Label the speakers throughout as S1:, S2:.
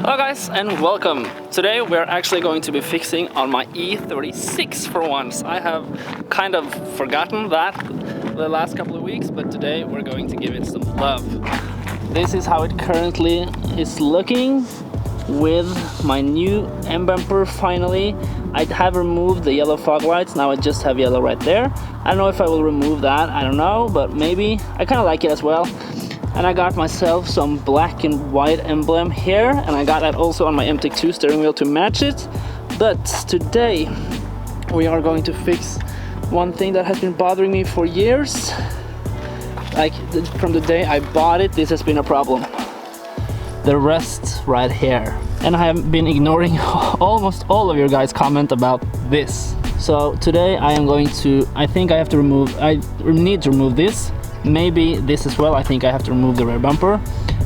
S1: Hello guys and welcome. Today we're actually going to be fixing on my E36 for once. I have kind of forgotten that the last couple of weeks, but today we're going to give it some love. This is how it currently is looking with my new M bumper finally. I have removed the yellow fog lights, now I just have yellow right there. I don't know if I will remove that, I don't know, but maybe. I kind of like it as well. And I got myself some black and white emblem here, and I got that also on my MTEC2 steering wheel to match it. But today we are going to fix one thing that has been bothering me for years. Like from the day I bought it, this has been a problem. The rest right here. And I have been ignoring almost all of your guys' comment about this. So today I am going to, I think I need to remove this. Maybe this as well. I think I have to remove the rear bumper,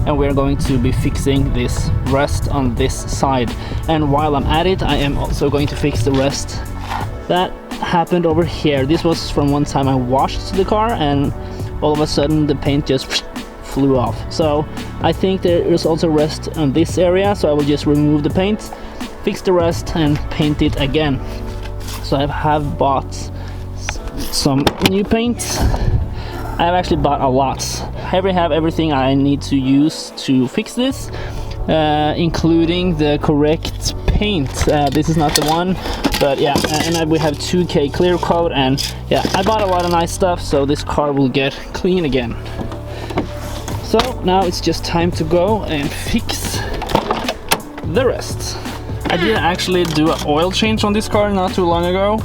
S1: and we're going to be fixing this rest on this side. And while I'm at it, I am also going to fix the rest that happened over here. This was from one time I washed the car and all of a sudden the paint just flew off. So I think there is also rest on this area, so I will just remove the paint, fix the rest and paint it again. So I have bought some new paint. I've actually bought a lot. I have everything I need to use to fix this, including the correct paint. This is not the one, but yeah, and we have 2K clear coat, and yeah, I bought a lot of nice stuff, so this car will get clean again. So now it's just time to go and fix the rest. I did actually do an oil change on this car not too long ago.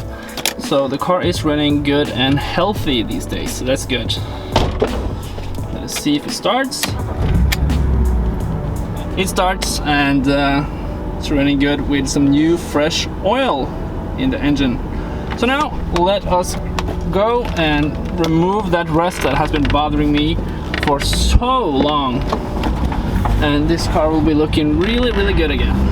S1: So the car is running good and healthy these days, so that's good. Let's see if it starts. It starts, and it's running good with some new fresh oil in the engine. So now let us go and remove that rust that has been bothering me for so long. And this car will be looking really, really good again.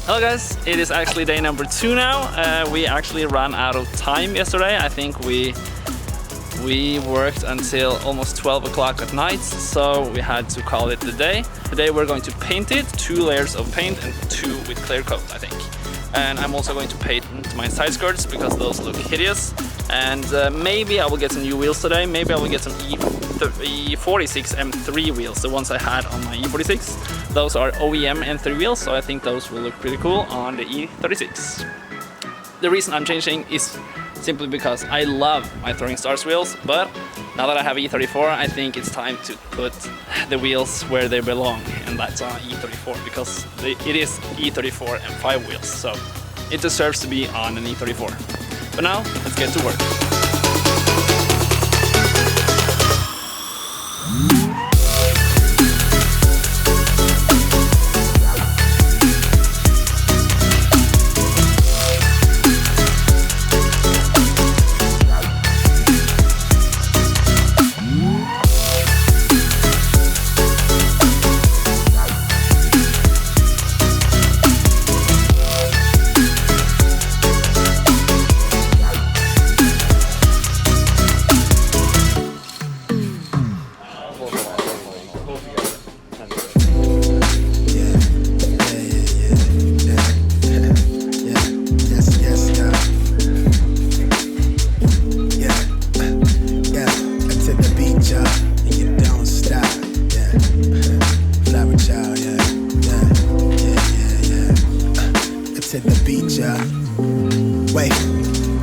S1: Hello guys, it is actually day number 2 now. We actually ran out of time yesterday. I think we worked until almost 12 o'clock at night, so we had to call it the day. Today we're going to paint it, 2 layers of paint and 2 with clear coat, I think. And I'm also going to paint my side skirts because those look hideous. And maybe I will get some new wheels today. Maybe I will get some E36 M3 wheels, the ones I had on my E46. Those are OEM M3 wheels, so I think those will look pretty cool on the E36. The reason I'm changing is simply because I love my Throwing Stars wheels, but now that I have E34, I think it's time to put the wheels where they belong, and that's on E34 because it is E34 M5 wheels, so it deserves to be on an E34. But now, let's get to work.
S2: Wait,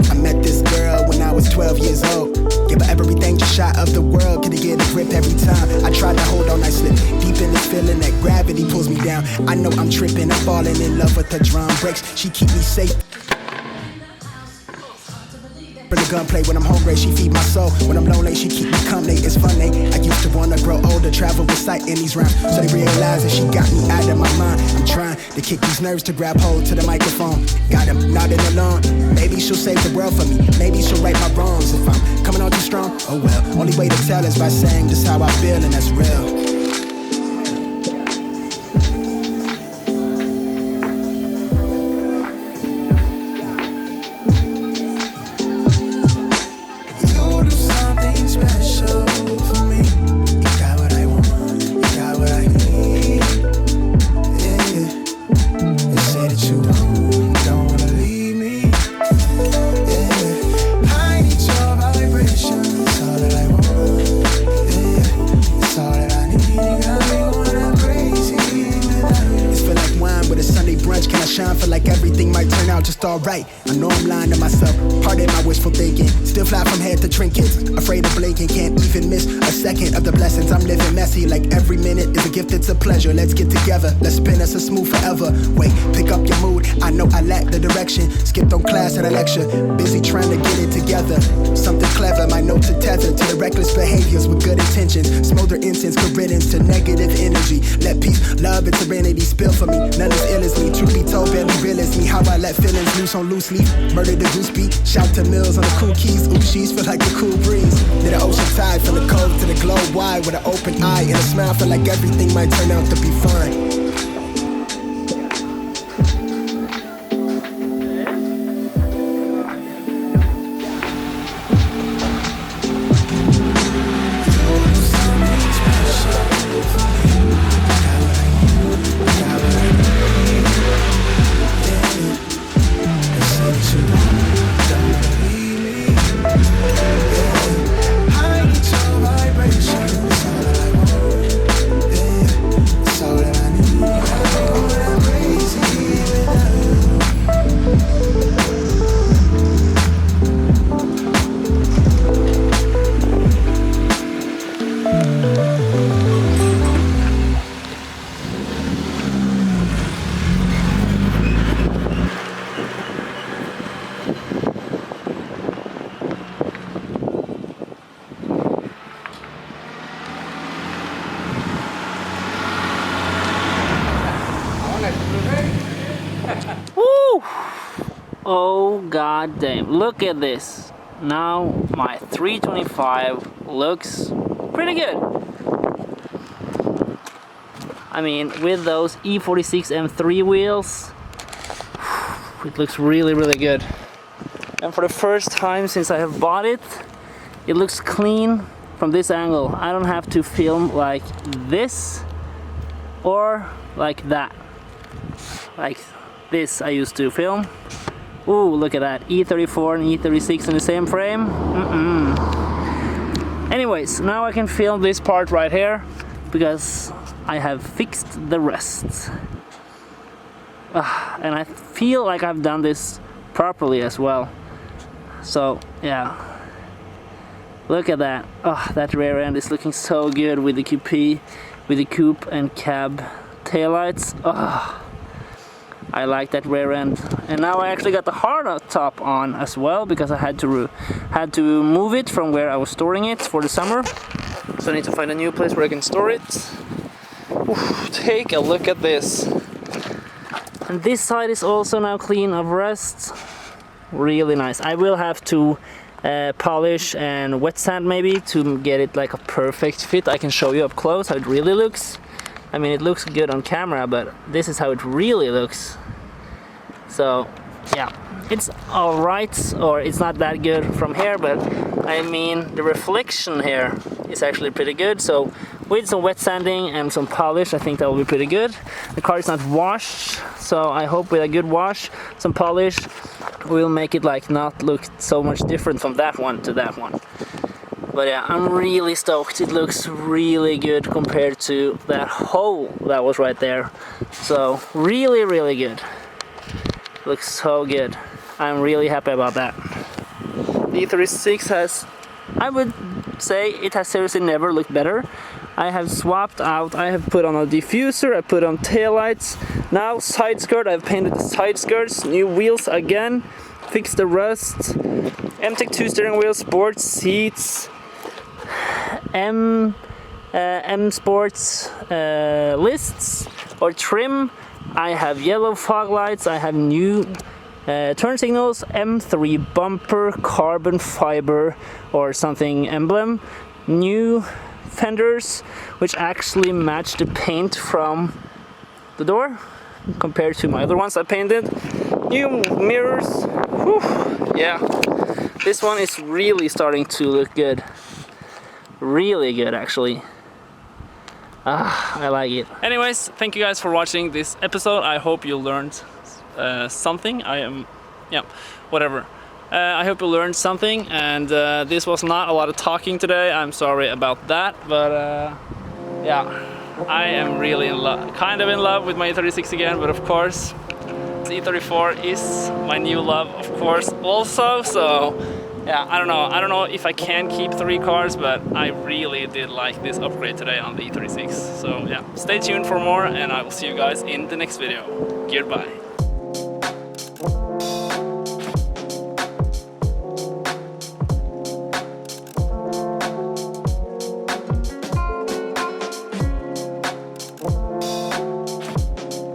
S2: I met this girl when I was 12 years old. Give her everything, just shot of the world. Gonna get a grip every time I tried to hold on, I slip deep in this feeling that gravity pulls me down. I know I'm tripping, I'm falling in love with the drum breaks. She keep me safe. The gunplay when I'm hungry, she feed my soul. When I'm lonely, she keep me company. It's funny, I used to wanna grow older, travel with sight in these rhymes, so they realize that she got me out of my mind. I'm trying to kick these nerves to grab hold to the microphone. Got him nodding along. Maybe she'll save the world for me. Maybe she'll right my wrongs if I'm coming on too strong. Oh well, only way to tell is by saying just how I feel, and that's real. Shine, feel like everything might turn out just alright. I know I'm lying to myself, pardon my wishful thinking. Still fly from head to trinkets, afraid of blinking. Can't even miss a second of the blessings. I'm living messy, like every minute is a gift, it's a pleasure. Let's get together, let's spin us a smooth forever. Wait, pick up your mood, I know I lack the direction. Skipped on class and a lecture, busy trying to get it together. Something clever, my notes are tethered to the reckless behaviors with good intentions. Smolder incense, good riddance to negative energy. Let peace, love, and serenity spill for me. None as ill as me, truth be told, barely real as me. How I let feelings loose on loose leaf. Murder the goose beat, shout to Mills on the cool keys. Ooh, she's feel like a cool breeze. Near the ocean tide, from the cove to the globe wide. With an open eye and a smile, feel like everything might turn out to be fine.
S1: Woo! Oh god damn, look at this. Now my 325 looks pretty good. I mean, with those E46 M3 wheels, it looks really, really good. And for the first time since I have bought it, it looks clean from this angle. I don't have to film like this or like that. Like this I used to film. Ooh, look at that. E34 and E36 in the same frame. Anyways, now I can film this part right here because I have fixed the rest. And I feel like I've done this properly as well. So yeah, look at that. Oh, that rear end is looking so good with the QP, with the coupe and cab taillights. Oh, I like that rear end. And now I actually got the hard top on as well because I had to move it from where I was storing it for the summer. So I need to find a new place where I can store it. Oof, take a look at this. And this side is also now clean of rust. Really nice. I will have to polish and wet sand maybe to get it like a perfect fit. I can show you up close how it really looks. I mean, it looks good on camera, but this is how it really looks. So yeah, it's alright, or it's not that good from here, but I mean the reflection here is actually pretty good. So with some wet sanding and some polish, I think that will be pretty good. The car is not washed, so I hope with a good wash, some polish, will make it like not look so much different from that one to that one. But yeah, I'm really stoked. It looks really good compared to that hole that was right there. So really, really good. Looks so good. I'm really happy about that. The E36 has, I would say it has seriously never looked better. I have swapped out, I have put on a diffuser, I put on taillights. Now side skirt, I've painted the side skirts, new wheels again, fixed the rust. MTEC 2 steering wheel, sports seats, M Sports lists or trim. I have yellow fog lights, I have new turn signals, M3 bumper, carbon fiber or something emblem, new fenders which actually match the paint from the door compared to my other ones I painted, new mirrors. Whew, yeah, this one is really starting to look good. Really good actually. I like it. Anyways, thank you guys for watching this episode. I hope you learned something. Whatever. I hope you learned something, and this was not a lot of talking today. I'm sorry about that, but yeah, I am really kind of in love with my E36 again, but of course, the E34 is my new love, of course, also, so yeah, I don't know if I can keep 3 cars, but I really did like this upgrade today on the E36. So yeah, stay tuned for more, and I will see you guys in the next video. Goodbye.